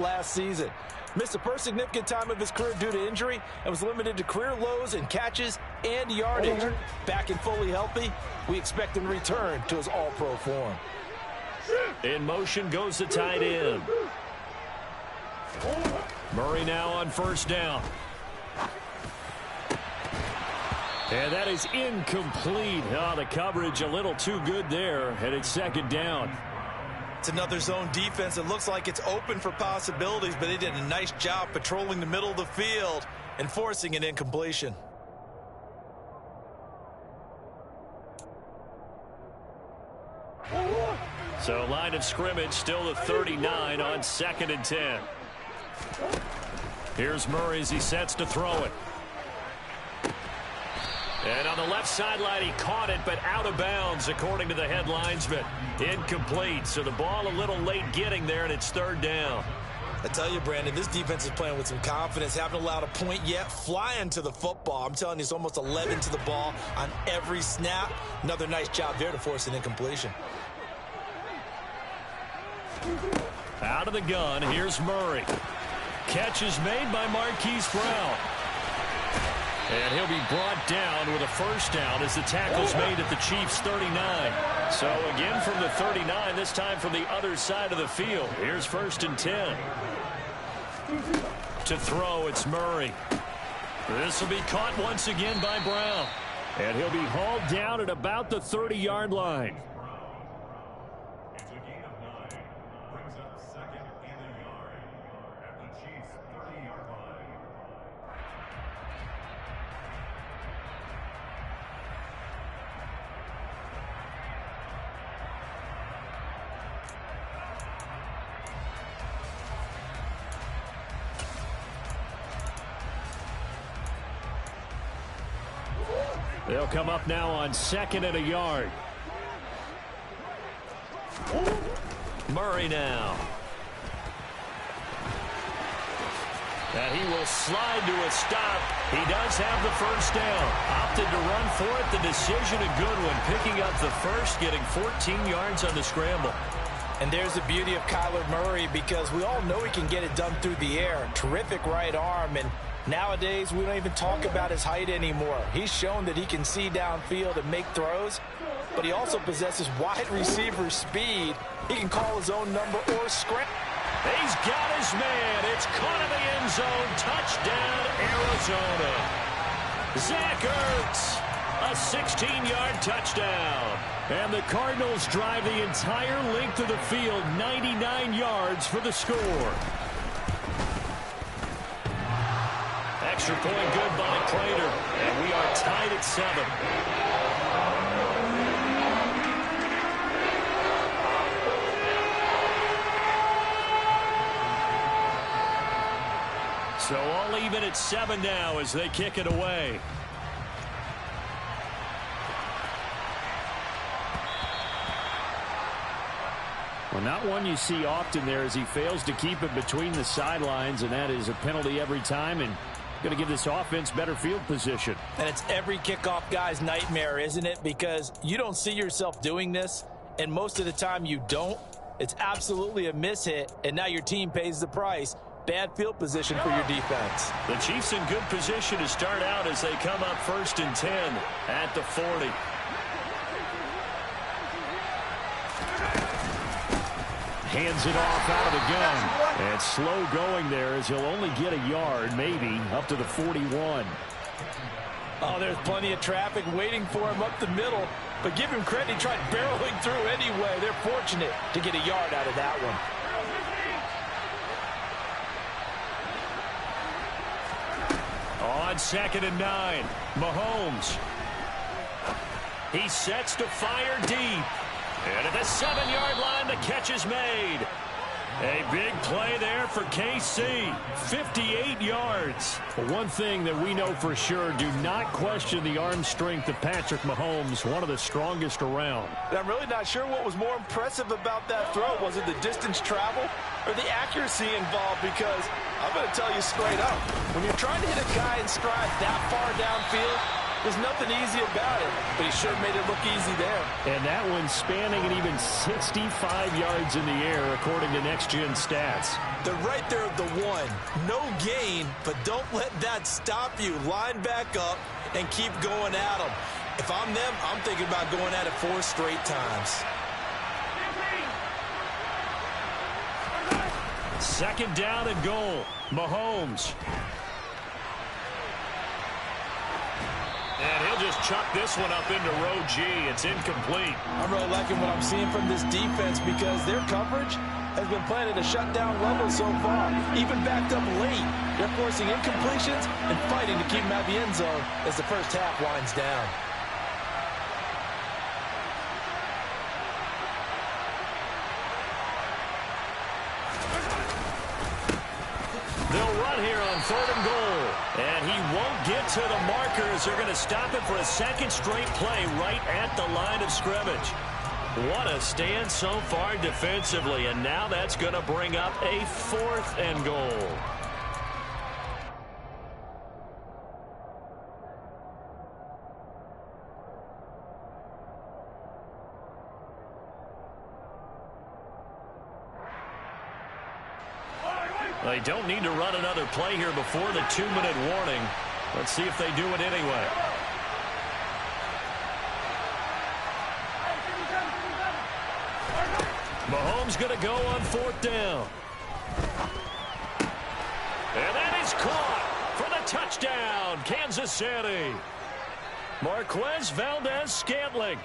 last season. Missed a first significant time of his career due to injury and was limited to career lows in catches and yardage. Back and fully healthy, we expect him to return to his all-pro form. In motion goes the tight end. Murray now on first down. And that is incomplete. Oh, the coverage a little too good there, and it's second down. It's another zone defense. It looks like it's open for possibilities, but they did a nice job patrolling the middle of the field and forcing an incompletion. So line of scrimmage still the 39 on 2nd and 10. Here's Murray as he sets to throw it. And on the left sideline, he caught it, but out of bounds, according to the head linesman. Incomplete, so the ball a little late getting there, and it's 3rd down. I tell you, Brandon, this defense is playing with some confidence. Haven't allowed a point yet. Flying to the football. I'm telling you, it's almost 11 to the ball on every snap. Another nice job there to force an incompletion. Out of the gun, here's Murray. Catch is made by Marquise Brown. And he'll be brought down with a first down as the tackle's made at the Chiefs' 39. So again from the 39, this time from the other side of the field. Here's 1st and 10. To throw, it's Murray. This will be caught once again by Brown. And he'll be hauled down at about the 30-yard line. They'll come up now on 2nd and a yard. Murray now. And he will slide to a stop. He does have the first down. Opted to run for it. The decision a good one. Picking up the first, getting 14 yards on the scramble. And there's the beauty of Kyler Murray, because we all know he can get it done through the air. Terrific right arm, and nowadays we don't even talk about his height anymore. He's shown that he can see downfield and make throws, but he also possesses wide receiver speed. He can call his own number or scramble. He's got his man. It's caught in the end zone. Touchdown, Arizona. Zach Ertz, a 16-yard touchdown. And the Cardinals drive the entire length of the field, 99 yards for the score. Extra point good by Prater, and we are tied at 7. So all even at 7 now as they kick it away. Well, not one you see often there as he fails to keep it between the sidelines, and that is a penalty every time, and going to give this offense better field position. And it's every kickoff guy's nightmare, isn't it? Because you don't see yourself doing this, and most of the time you don't. It's absolutely a mishit, and now your team pays the price. Bad field position for your defense. The Chiefs in good position to start out as they come up 1st and 10 at the 40. Hands it off out of the gun. And slow going there as he'll only get a yard, maybe, up to the 41. Oh, there's plenty of traffic waiting for him up the middle. But give him credit, he tried barreling through anyway. They're fortunate to get a yard out of that one. On 2nd and 9, Mahomes. He sets to fire deep. And at the 7-yard line, the catch is made. A big play there for KC. 58 yards. One thing that we know for sure, do not question the arm strength of Patrick Mahomes, one of the strongest around. I'm really not sure what was more impressive about that throw. Was it the distance travel or the accuracy involved? Because I'm going to tell you straight up, when you're trying to hit a guy in stride that far downfield, There's nothing easy about it, but he sure made it look easy there. And that one spanning an even 65 yards in the air, according to Next Gen Stats. They're right there at the one. No gain, but don't let that stop you. Line back up and keep going at them. If I'm them, I'm thinking about going at it 4 straight times. Second down and goal. Mahomes. And he'll just chuck this one up into row G. It's incomplete. I'm really liking what I'm seeing from this defense because their coverage has been playing at a shutdown level so far. Even backed up late, they're forcing incompletions and fighting to keep them out of the end zone as the first half winds down. They'll run here on 3rd and goal. And he won't get to the markers. They're going to stop it for a second straight play right at the line of scrimmage. What a stand so far defensively. And now that's going to bring up a 4th and goal. They don't need to run another play here before the 2-minute warning. Let's see if they do it anyway. Mahomes going to go on 4th down. And that is caught for the touchdown, Kansas City. Marquez Valdez-Scantling.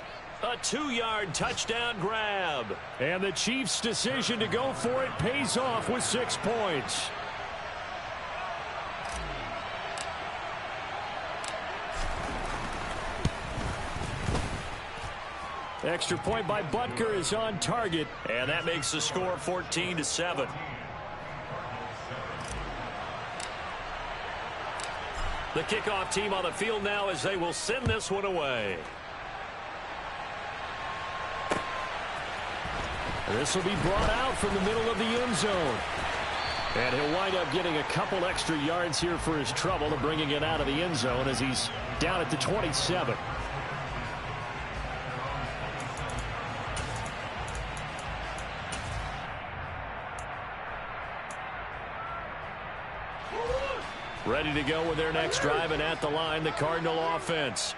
A 2-yard touchdown grab. And the Chiefs' decision to go for it pays off with 6 points. Extra point by Butker is on target. And that makes the score 14-7. The kickoff team on the field now as they will send this one away. This will be brought out from the middle of the end zone. And he'll wind up getting a couple extra yards here for his trouble to bringing it out of the end zone as he's down at the 27. Ready to go with their next drive, and at the line, the Cardinal offense.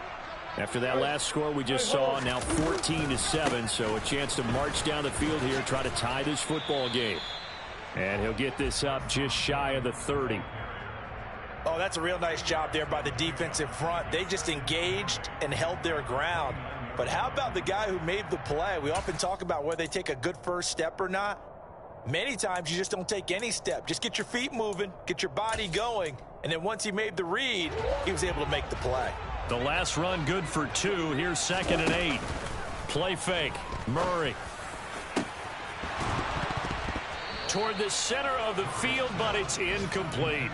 After that last score we just saw, now 14-7, so a chance to march down the field here, try to tie this football game. And he'll get this up just shy of the 30. Oh, that's a real nice job there by the defensive front. They just engaged and held their ground. But how about the guy who made the play? We often talk about whether they take a good first step or not. Many times you just don't take any step. Just get your feet moving, get your body going, and then once he made the read, he was able to make the play. The last run good for 2. Here's 2nd and 8. Play fake. Murray. Toward the center of the field, but it's incomplete.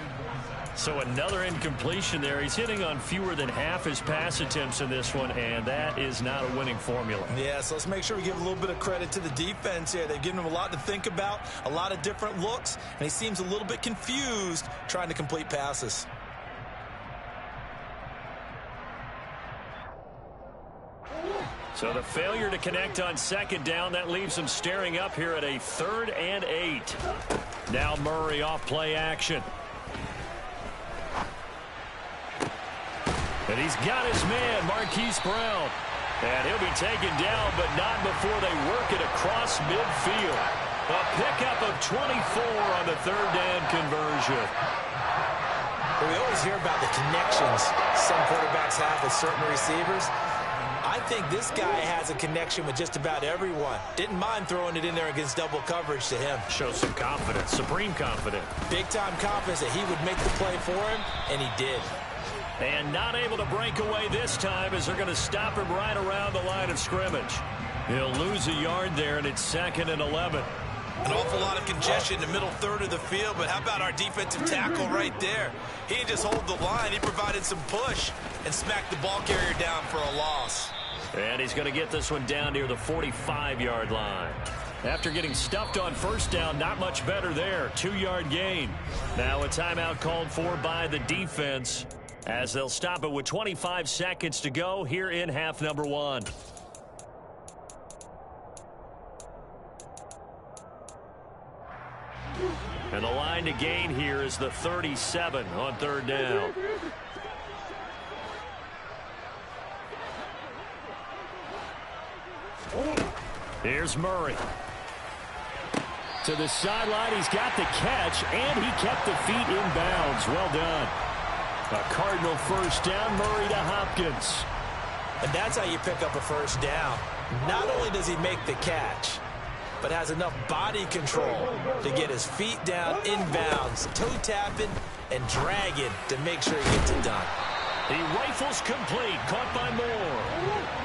So another incompletion there. He's hitting on fewer than half his pass attempts in this one, and that is not a winning formula. Yeah, so let's make sure we give a little bit of credit to the defense here. They've given him a lot to think about, a lot of different looks, and he seems a little bit confused trying to complete passes. So the failure to connect on 2nd down, that leaves him staring up here at a 3rd and 8. Now Murray off play action. And he's got his man, Marquise Brown. And he'll be taken down, but not before they work it across midfield. A pickup of 24 on the 3rd down conversion. Well, we always hear about the connections some quarterbacks have with certain receivers. I think this guy has a connection with just about everyone. Didn't mind throwing it in there against double coverage to him. Shows some confidence, supreme confidence. Big-time confidence that he would make the play for him, and he did. And not able to break away this time as they're going to stop him right around the line of scrimmage. He'll lose a yard there, and it's 2nd and 11. An awful lot of congestion in the middle 3rd of the field, but how about our defensive tackle right there? He didn't just hold the line. He provided some push and smacked the ball carrier down for a loss. And he's going to get this one down near the 45-yard line. After getting stuffed on 1st down, not much better there. 2-yard gain. Now a timeout called for by the defense. as they'll stop it with 25 seconds to go here in half number one. And the line to gain here is the 37 on third down. Here's Murray. To the sideline, he's got the catch, and he kept the feet in bounds. Well done. A Cardinal first down, Murray to Hopkins. And that's how you pick up a first down. Not only does he make the catch, but has enough body control to get his feet down in bounds, toe tapping and dragging to make sure he gets it done. He rifles complete, caught by Moore.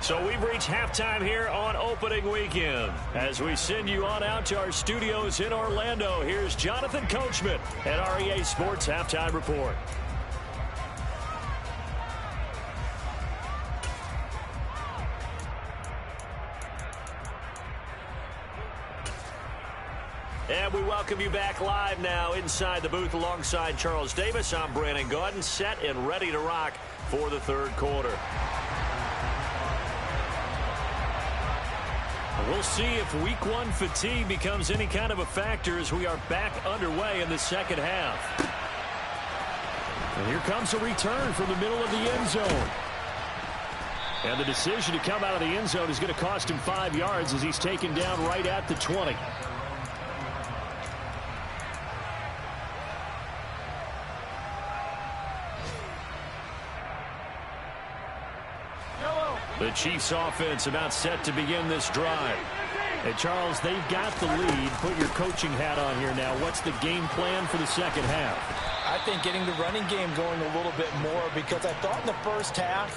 So we've reached halftime here on opening weekend. As we send you on out to our studios in Orlando, here's Jonathan Coachman at REA Sports Halftime Report. And we welcome you back live now inside the booth alongside Charles Davis. I'm Brandon Gaudin, set and ready to rock for the third quarter. We'll see if week one fatigue becomes any kind of a factor as we are back underway in the second half. And here comes a return from the middle of the end zone. And the decision to come out of the end zone is going to cost him 5 yards as he's taken down right at the 20. The Chiefs offense about set to begin this drive. Hey, Charles, they've got the lead. Put your coaching hat on here now. What's the game plan for the second half? I think getting the running game going a little bit more, because I thought in the first half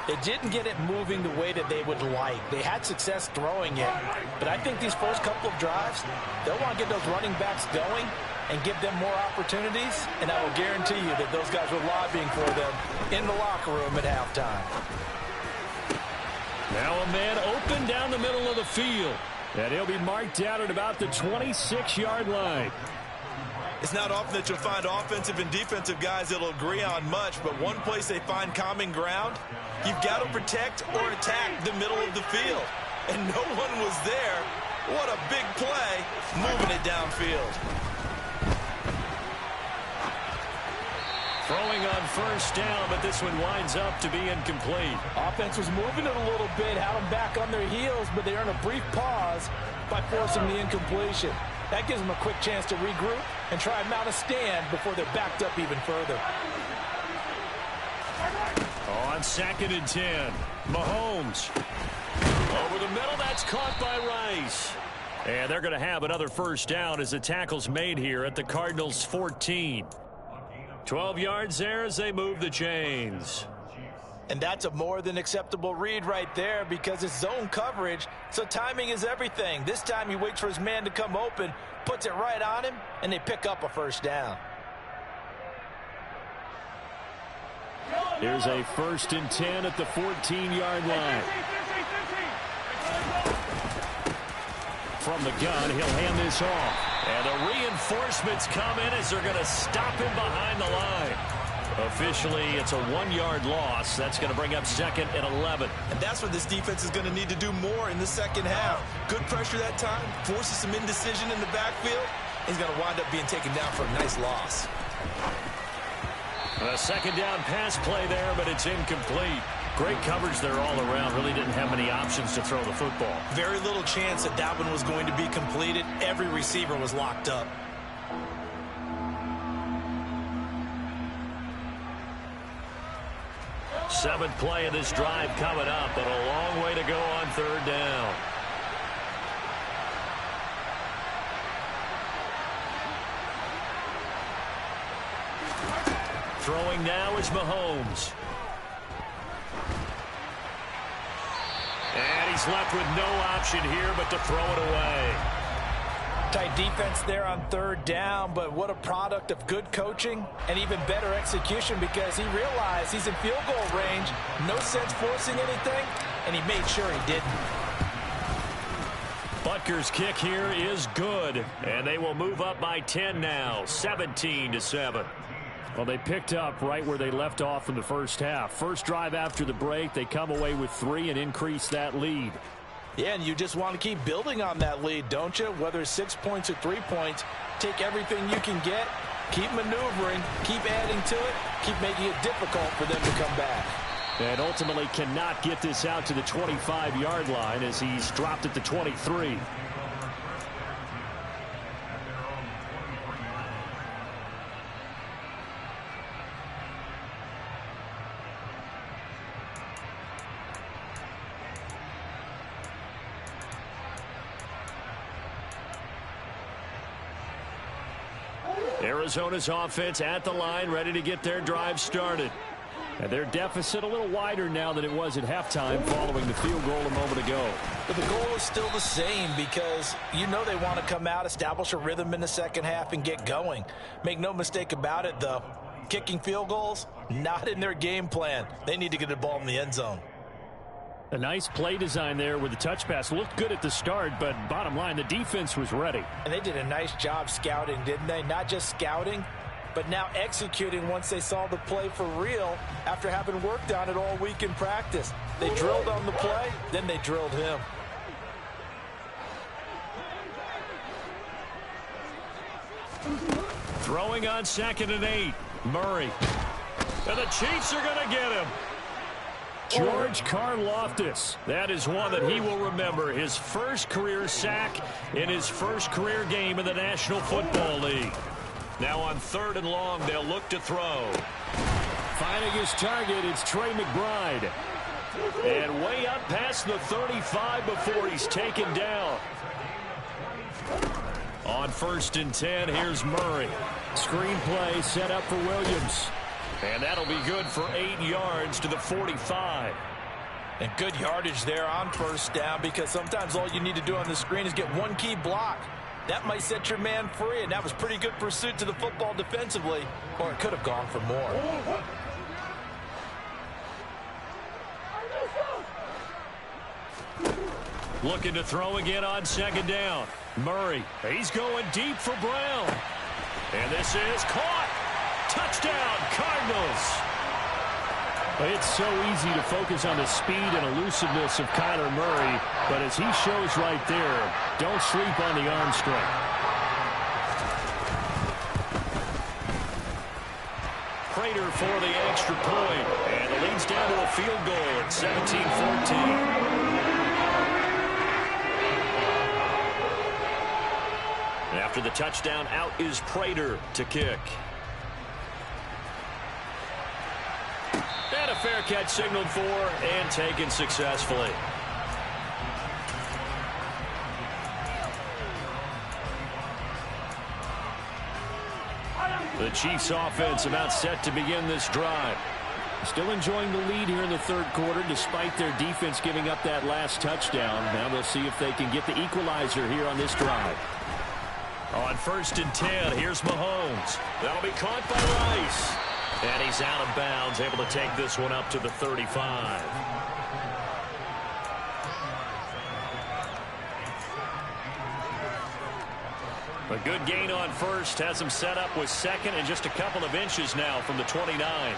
they didn't get it moving the way that they would like. They had success throwing it, but I think these first couple of drives, they'll want to get those running backs going and give them more opportunities, and I will guarantee you that those guys were lobbying for them in the locker room at halftime. Now a man open down the middle of the field. And he'll be marked down at about the 26-yard line. It's not often that you'll find offensive and defensive guys that'll agree on much, but one place they find common ground, you've got to protect or attack the middle of the field. And no one was there. What a big play, moving it downfield. Throwing on first down, but this one winds up to be incomplete. Offense was moving it a little bit, had them back on their heels, but they earned a brief pause by forcing the incompletion. That gives them a quick chance to regroup and try and mount a stand before they're backed up even further. On 2nd and 10, Mahomes. Over the middle, that's caught by Rice. And they're going to have another first down as the tackle's made here at the Cardinals' 14. 12 yards there as they move the chains. And that's a more than acceptable read right there, because it's zone coverage, so timing is everything. This time he waits for his man to come open, puts it right on him, and they pick up a first down. Here's a 1st and 10 at the 14-yard line. From the gun, he'll hand this off. And the reinforcements come in as they're going to stop him behind the line. Officially, it's a 1-yard loss. That's going to bring up 2nd and 11. And that's what this defense is going to need to do more in the second half. Good pressure that time, forces some indecision in the backfield. He's going to wind up being taken down for a nice loss. A second down pass play there, but it's incomplete. Great coverage there all around. Really didn't have many options to throw the football. Very little chance that that one was going to be completed. Every receiver was locked up. Seventh play of this drive coming up, but a long way to go on third down. Throwing now is Mahomes. And he's left with no option here but to throw it away. Tight defense there on third down, but what a product of good coaching and even better execution, because he realized he's in field goal range. No sense forcing anything, and he made sure he didn't. Butker's kick here is good, and they will move up by 10 now, 17-7. Well, they picked up right where they left off in the first half. First drive after the break, they come away with 3 and increase that lead. Yeah, and you just want to keep building on that lead, don't you? Whether it's 6 points or 3 points, take everything you can get, keep maneuvering, keep adding to it, keep making it difficult for them to come back. And ultimately cannot get this out to the 25-yard line as he's dropped at the 23. Arizona's offense at the line, ready to get their drive started. And their deficit a little wider now than it was at halftime following the field goal a moment ago. But the goal is still the same because you know they want to come out, establish a rhythm in the second half, and get going. Make no mistake about it, though. Kicking field goals, not in their game plan. They need to get the ball in the end zone. A nice play design there with the touch pass. Looked good at the start, but bottom line, the defense was ready. And they did a nice job scouting, didn't they? Not just scouting, but now executing once they saw the play for real after having worked on it all week in practice. They drilled on the play, then they drilled him. Throwing on 2nd and 8. Murray. And the Chiefs are going to get him. George Karlaftis. That is one that he will remember. His first career sack in his first career game in the National Football League. Now on 3rd and long, they'll look to throw. Finding his target, it's Trey McBride. And way up past the 35 before he's taken down. On 1st and 10, here's Murray. Screenplay set up for Williams. And that'll be good for 8 yards to the 45. And good yardage there on 1st down because sometimes all you need to do on the screen is get one key block. That might set your man free, and that was pretty good pursuit to the football defensively, or it could have gone for more. Looking to throw again on 2nd down. Murray, he's going deep for Brown. And this is caught. Touchdown, Cardinals. It's so easy to focus on the speed and elusiveness of Kyler Murray, but as he shows right there, don't sleep on the arm strength. Prater for the extra point, and the lead's down to a field goal at 17-14. After the touchdown, out is Prater to kick. And a fair catch signaled for and taken successfully. The Chiefs offense about set to begin this drive. Still enjoying the lead here in the 3rd quarter despite their defense giving up that last touchdown. Now they'll see if they can get the equalizer here on this drive. On 1st and 10, here's Mahomes. That'll be caught by Rice. And he's out of bounds, able to take this one up to the 35. A good gain on 1st, has him set up with 2nd and just a couple of inches now from the 29.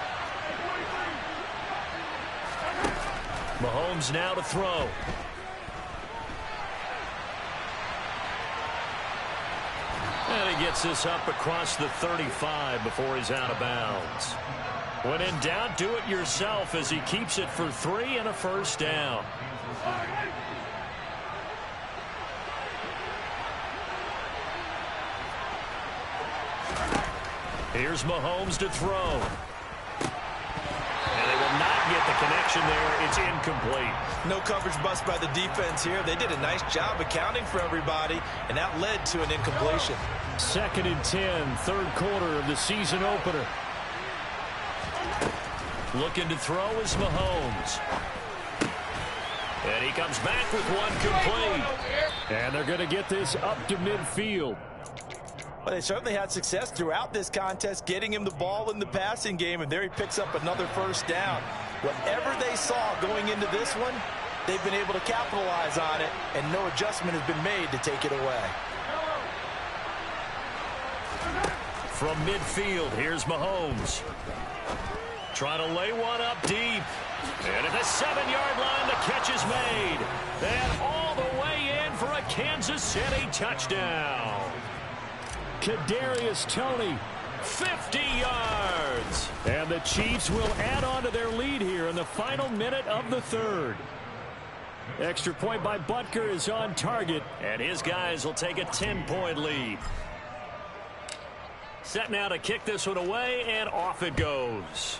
Mahomes now to throw. And he gets this up across the 35 before he's out of bounds. When in doubt, do it yourself as he keeps it for 3 and a 1st down. Here's Mahomes to throw. And they will not get the connection there. It's incomplete. No coverage bust by the defense here. They did a nice job accounting for everybody, and that led to an incompletion. 2nd and 10, 3rd quarter of the season opener. Looking to throw is Mahomes. And he comes back with one complete. And they're going to get this up to midfield. Well, they certainly had success throughout this contest, getting him the ball in the passing game, and there he picks up another 1st down. Whatever they saw going into this one, they've been able to capitalize on it, and no adjustment has been made to take it away. From midfield, here's Mahomes. Trying to lay one up deep. And at the 7-yard line, the catch is made. And all the way in for a Kansas City touchdown. Kadarius Toney, 50 yards. and the Chiefs will add on to their lead here in the final minute of the third. Extra point by Butker is on target, and his guys will take a 10-point lead. Set now to kick this one away, and off it goes.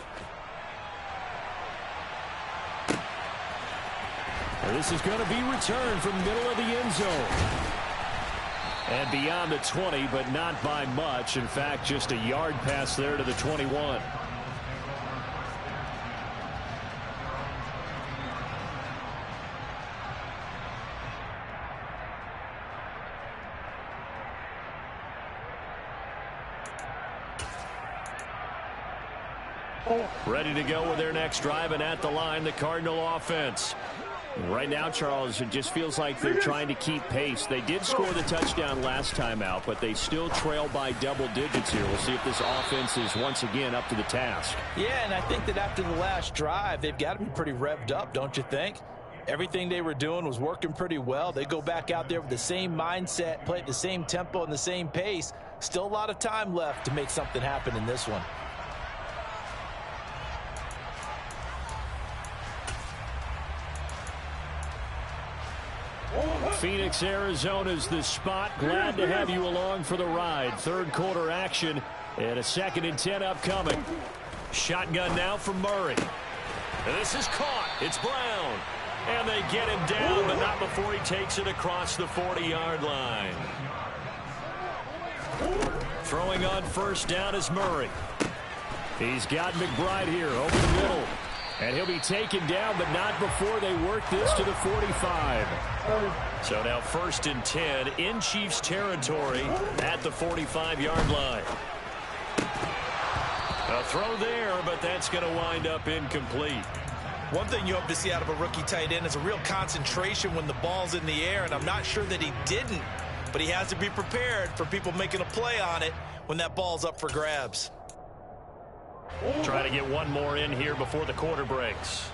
And this is going to be returned from middle of the end zone. And beyond the 20, but not by much. In fact, just a yard pass there to the 21. Ready to go with their next drive, and at the line, the Cardinal offense. Right now, Charles, it just feels like they're trying to keep pace. They did score the touchdown last time out, but they still trail by double digits here. We'll see if this offense is once again up to the task. Yeah, and I think that after the last drive, they've got to be pretty revved up, don't you think? Everything they were doing was working pretty well. They go back out there with the same mindset, play at the same tempo and the same pace. Still a lot of time left to make something happen in this one. Phoenix, Arizona's the spot. Glad to have you along for the ride. Third quarter action and a 2nd and 10 upcoming. Shotgun now from Murray. This is caught. It's Brown. And they get him down, but not before he takes it across the 40-yard line. Throwing on first down is Murray. He's got McBride here over the middle. And he'll be taken down, but not before they work this to the 45. So now 1st and 10 in Chiefs territory at the 45-yard line. A throw there, but that's going to wind up incomplete. One thing you hope to see out of a rookie tight end is a real concentration when the ball's in the air, and I'm not sure that he didn't, but he has to be prepared for people making a play on it when that ball's up for grabs. Try to get one more in here before the quarter breaks.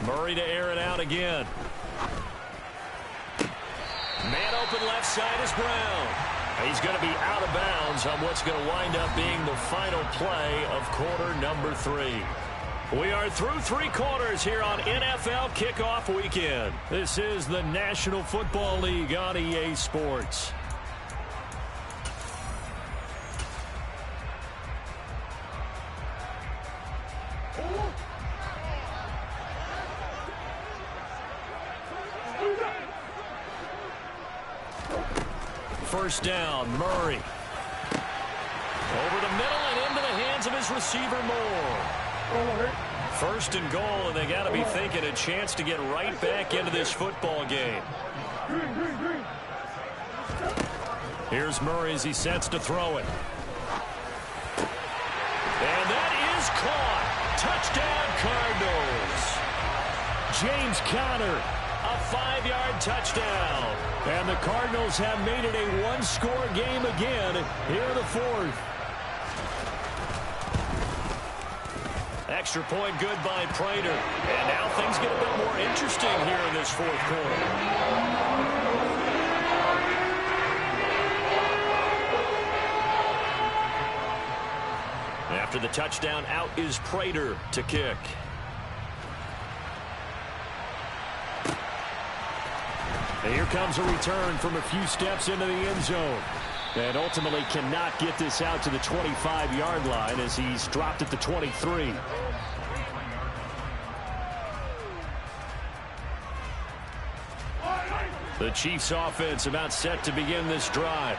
Murray to air it out again. Man open left side is Brown. He's going to be out of bounds on what's going to wind up being the final play of quarter number 3. We are through 3 quarters here on NFL Kickoff Weekend. This is the National Football League on EA Sports. First down, Murray. Over the middle and into the hands of his receiver, Moore. 1st and goal, and they got to be thinking a chance to get right back into this football game. Here's Murray as he sets to throw it. And that is caught. Touchdown, Cardinals. James Conner. A 5-yard touchdown. And the Cardinals have made it a one-score game again here in the 4th. Extra point good by Prater. And now things get a bit more interesting here in this 4th quarter. After the touchdown, out is Prater to kick. And here comes a return from a few steps into the end zone. And ultimately cannot get this out to the 25-yard line as he's dropped at the 23. The Chiefs offense about set to begin this drive.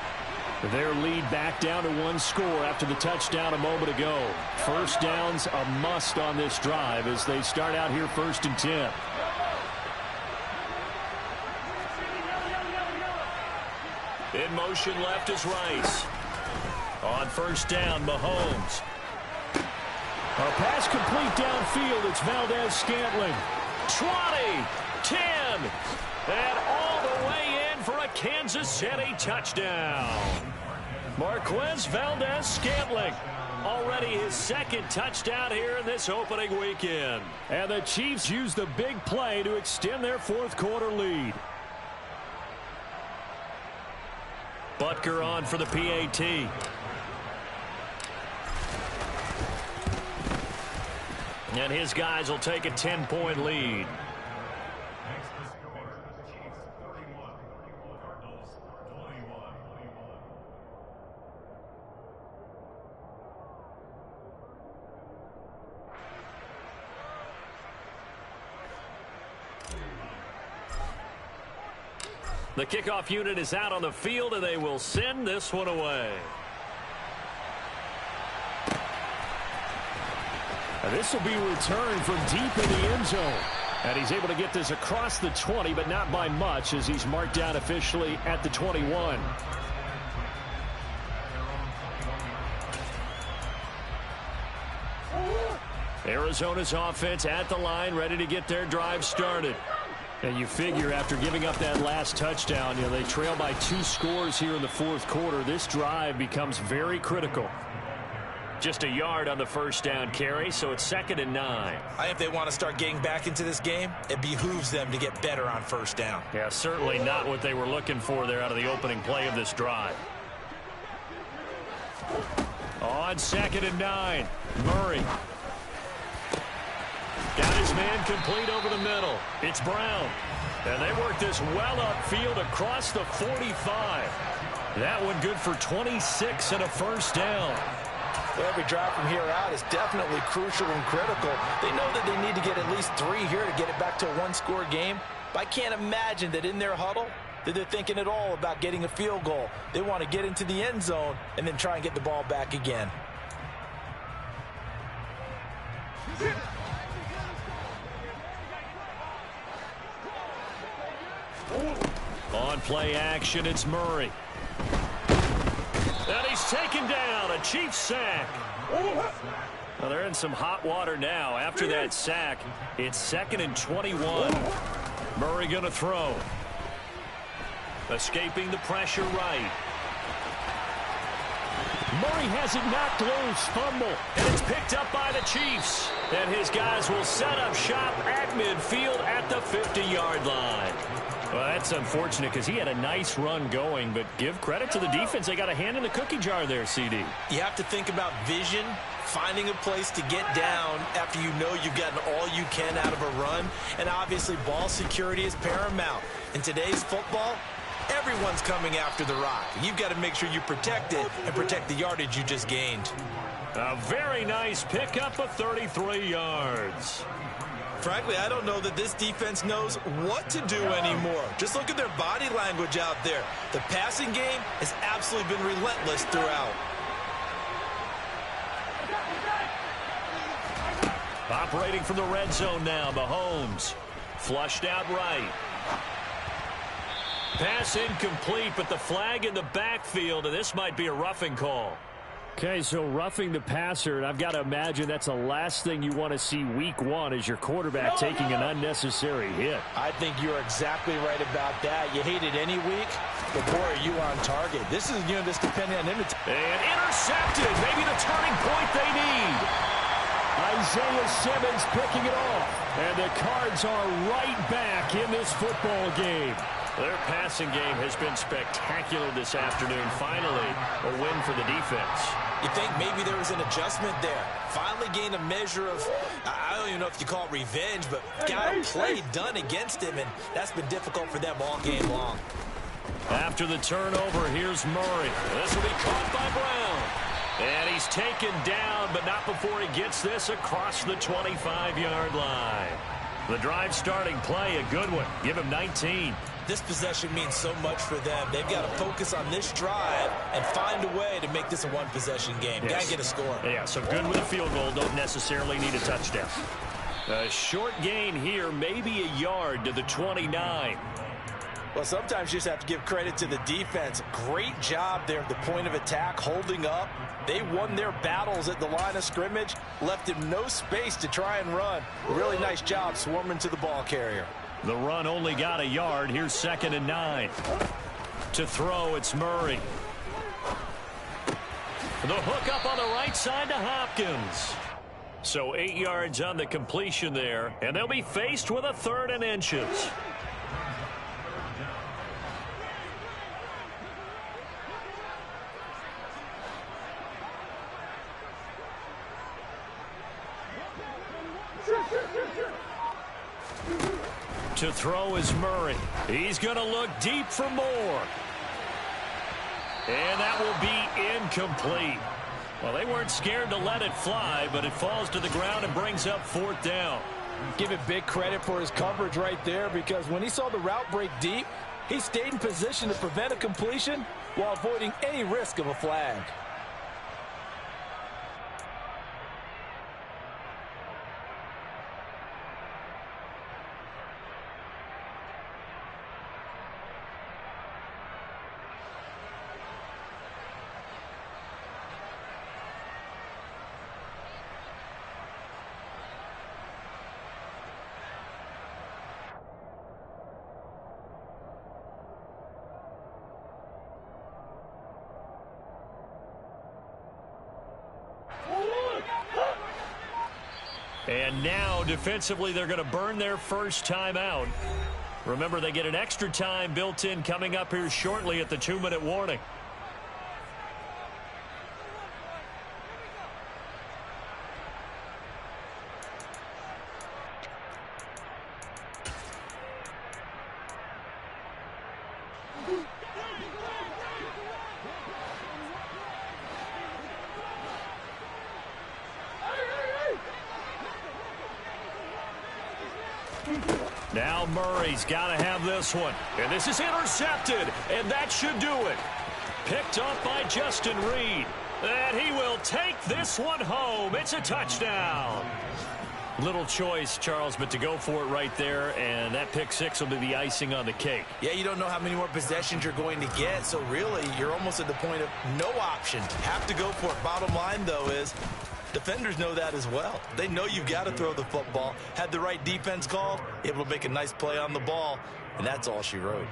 Their lead back down to 1 score after the touchdown a moment ago. First down's a must on this drive as they start out here 1st and 10. In motion left is Rice. On first down, Mahomes. A pass complete downfield. It's Valdez-Scantling. 20, 10, and all the way in for a Kansas City touchdown. Marquez Valdez-Scantling, already his second touchdown here in this opening weekend. And the Chiefs use the big play to extend their fourth quarter lead. Butker on for the PAT. And his guys will take a 10-point lead. The kickoff unit is out on the field, and they will send this one away. And this will be returned from deep in the end zone. And he's able to get this across the 20, but not by much, as he's marked down officially at the 21. Arizona's offense at the line, ready to get their drive started. And you figure after giving up that last touchdown, they trail by 2 scores here in the fourth quarter. This drive becomes very critical. Just a yard on the first down carry, so it's 2nd and 9. I think if they want to start getting back into this game, it behooves them to get better on first down. Yeah, certainly not what they were looking for there out of the opening play of this drive. On 2nd and 9, Murray. Got his man complete over the middle. It's Brown. And they work this well upfield across the 45. That one good for 26 and a first down. Well, every drive from here out is definitely crucial and critical. They know that they need to get at least 3 here to get it back to a one-score game. But I can't imagine that in their huddle that they're thinking at all about getting a field goal. They want to get into the end zone and then try and get the ball back again. On play action, it's Murray. And he's taken down, a Chiefs sack. Well, they're in some hot water now. After that sack, it's 2nd and 21. Murray going to throw. Escaping the pressure right. Murray has it knocked loose, fumble, and it's picked up by the Chiefs. And his guys will set up shop at midfield at the 50-yard line. Well, that's unfortunate because he had a nice run going, but give credit to the defense. They got a hand in the cookie jar there, CD. You have to think about vision, finding a place to get down after you know you've gotten all you can out of a run. And obviously, ball security is paramount. In today's football, everyone's coming after the rock. You've got to make sure you protect it and protect the yardage you just gained. A very nice pickup of 33 yards. Frankly, I don't know that this defense knows what to do anymore. Just look at their body language out there. The passing game has absolutely been relentless throughout. Operating from the red zone now, Mahomes. Flushed out right. Pass incomplete, but the flag in the backfield, and this might be a roughing call. Okay, so roughing the passer, and I've got to imagine that's the last thing you want to see week 1 is your quarterback taking an unnecessary hit. I think you're exactly right about that. You hate it any week, but boy, are you on target. This is, this depending on him. And intercepted, maybe the turning point they need. Isaiah Simmons picking it off, and the Cards are right back in this football game. Their passing game has been spectacular this afternoon. Finally, a win for the defense. You think maybe there was an adjustment there. Finally gained a measure of, I don't even know if you call it revenge, but got a play done against him, and that's been difficult for them all game long. After the turnover, here's Murray. This will be caught by Brown. And he's taken down, but not before he gets this across the 25-yard line. The drive starting play, a good one. Give him 19. This possession means so much for them. They've got to focus on this drive and find a way to make this a one-possession game. Yes. Got to get a score. Yeah, so good with a field goal. Don't necessarily need a touchdown. A short gain here, maybe a yard to the 29. Well, sometimes you just have to give credit to the defense. Great job there at the point of attack, holding up. They won their battles at the line of scrimmage, left him no space to try and run. Really nice job swarming to the ball carrier. The run only got a yard. Here's 2nd and 9. To throw, it's Murray. The hook up on the right side to Hopkins. So 8 yards on the completion there, and they'll be faced with a 3rd and inches. To throw is Murray. He's going to look deep for more. And that will be incomplete. Well, they weren't scared to let it fly, but it falls to the ground and brings up 4th down. Give it big credit for his coverage right there, because when he saw the route break deep, he stayed in position to prevent a completion while avoiding any risk of a flag. And now, defensively, they're going to burn their first time out. Remember, they get an extra time built in coming up here shortly at the 2-minute warning. Now Murray's got to have this one. And this is intercepted. And that should do it. Picked up by Justin Reed. And he will take this one home. It's a touchdown. Little choice, Charles, but to go for it right there. And that pick six will be the icing on the cake. Yeah, you don't know how many more possessions you're going to get. So really, you're almost at the point of no option. Have to go for it. Bottom line, though, is defenders know that as well. They know you've got to throw the football. Had the right defense called, able to make a nice play on the ball, and that's all she wrote.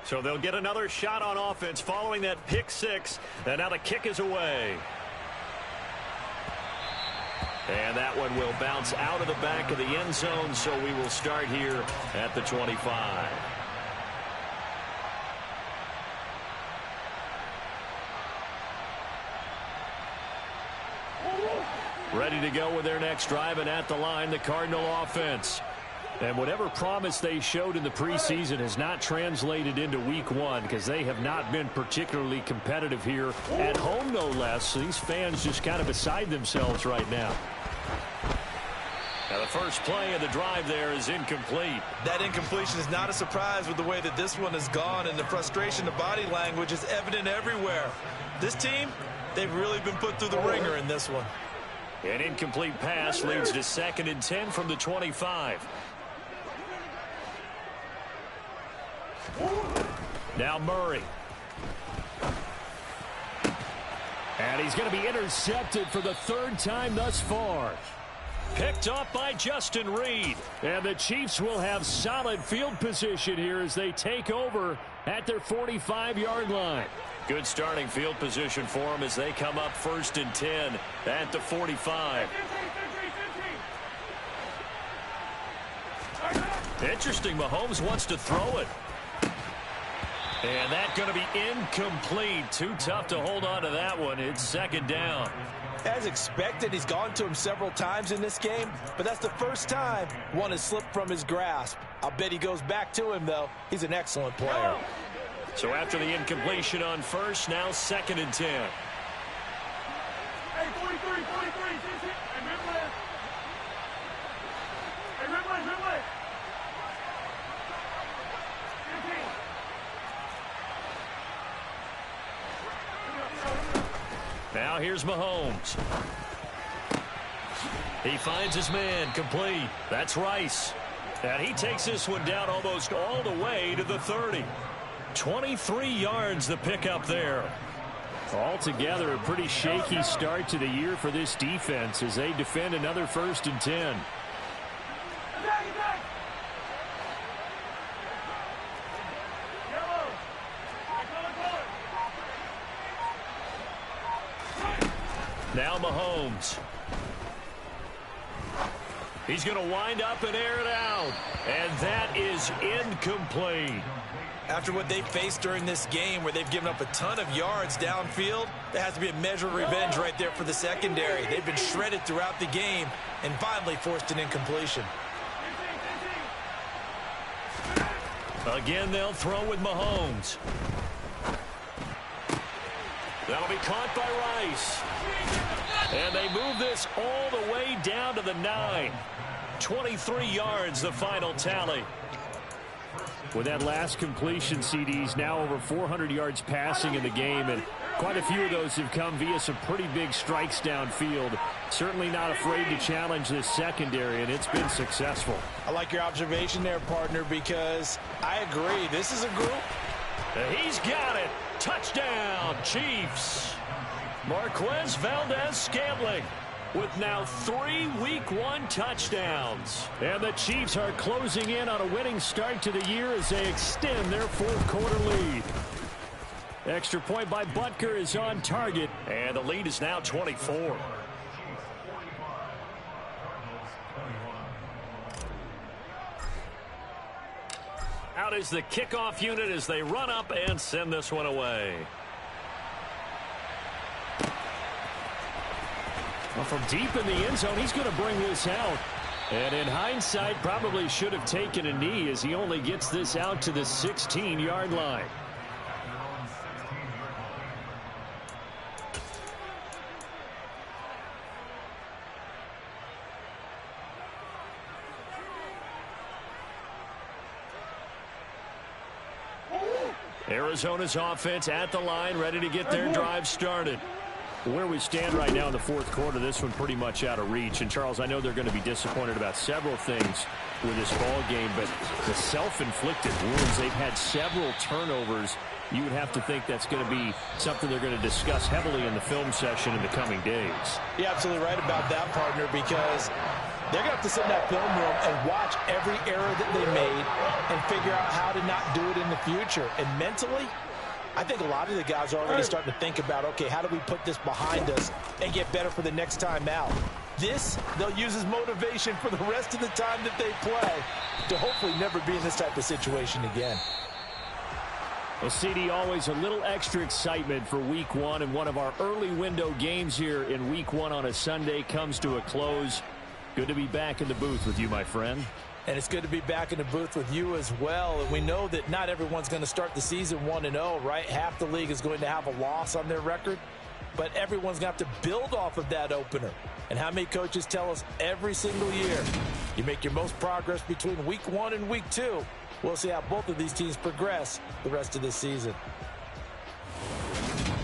So they'll get another shot on offense following that pick six, and now the kick is away. And that one will bounce out of the back of the end zone, so we will start here at the 25. Ready to go with their next drive, and at the line, the Cardinal offense. And whatever promise they showed in the preseason has not translated into week one, because they have not been particularly competitive here at home, no less. These fans just kind of beside themselves right now. Now the first play of the drive there is incomplete. That incompletion is not a surprise with the way that this one has gone, and the frustration, the body language is evident everywhere. This team, they've really been put through the ringer in this one. An incomplete pass leads to 2nd and 10 from the 25. Now Murray. And he's going to be intercepted for the 3rd time thus far. Picked up by Justin Reed. And the Chiefs will have solid field position here as they take over at their 45-yard line. Good starting field position for them as they come up 1st and 10 at the 45. Interesting, Mahomes wants to throw it. And that's going to be incomplete. Too tough to hold on to that one. It's 2nd down. As expected, he's gone to him several times in this game, but that's the first time one has slipped from his grasp. I'll bet he goes back to him, though. He's an excellent player. So after the incompletion on 1st, now 2nd and 10. Hey, 43. Hey, Ridley. Now here's Mahomes. He finds his man, complete. That's Rice. And he takes this one down almost all the way to the 30. 23 yards the pickup there. Altogether, a pretty shaky start to the year for this defense as they defend another 1st and 10. Now Mahomes. He's going to wind up and air it out. And that is incomplete. After what they faced during this game where they've given up a ton of yards downfield, there has to be a measure of revenge right there for the secondary. They've been shredded throughout the game and finally forced an incompletion. Again, they'll throw with Mahomes. That'll be caught by Rice. And they move this all the way down to the 9. 23 yards, the final tally. With that last completion, CD's now over 400 yards passing in the game, and quite a few of those have come via some pretty big strikes downfield. Certainly not afraid to challenge this secondary, and it's been successful. I like your observation there, partner, because I agree. This is a group. He's got it. Touchdown, Chiefs. Marquez Valdez-Scantling with now 3 Week 1 touchdowns. And the Chiefs are closing in on a winning start to the year as they extend their 4th quarter lead. Extra point by Butker is on target. And the lead is now 24. Out is the kickoff unit as they run up and send this one away. Well, from deep in the end zone, he's going to bring this out. And in hindsight, probably should have taken a knee as he only gets this out to the 16-yard line. Arizona's offense at the line, ready to get their drive started. Where we stand right now in the 4th quarter, this one pretty much out of reach. And, Charles, I know they're going to be disappointed about several things with this ball game, but the self-inflicted wounds, they've had several turnovers. You would have to think that's going to be something they're going to discuss heavily in the film session in the coming days. You're absolutely right about that, partner, because they're going to have to sit in that film room and watch every error that they made and figure out how to not do it in the future. And mentally, I think a lot of the guys are already starting to think about, okay, how do we put this behind us and get better for the next time out? This, they'll use as motivation for the rest of the time that they play to hopefully never be in this type of situation again. Well, CD, always a little extra excitement for Week 1, and one of our early window games here in Week 1 on a Sunday comes to a close. Good to be back in the booth with you, my friend. And it's good to be back in the booth with you as well. And we know that not everyone's going to start the season 1-0, right? Half the league is going to have a loss on their record. But everyone's going to have to build off of that opener. And how many coaches tell us every single year, you make your most progress between Week 1 and Week 2. We'll see how both of these teams progress the rest of this season.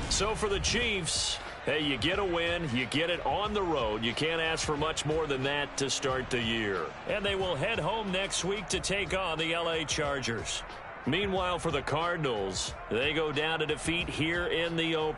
So for the Chiefs, hey, you get a win, you get it on the road. You can't ask for much more than that to start the year. And they will head home next week to take on the LA Chargers. Meanwhile, for the Cardinals, they go down to defeat here in the open.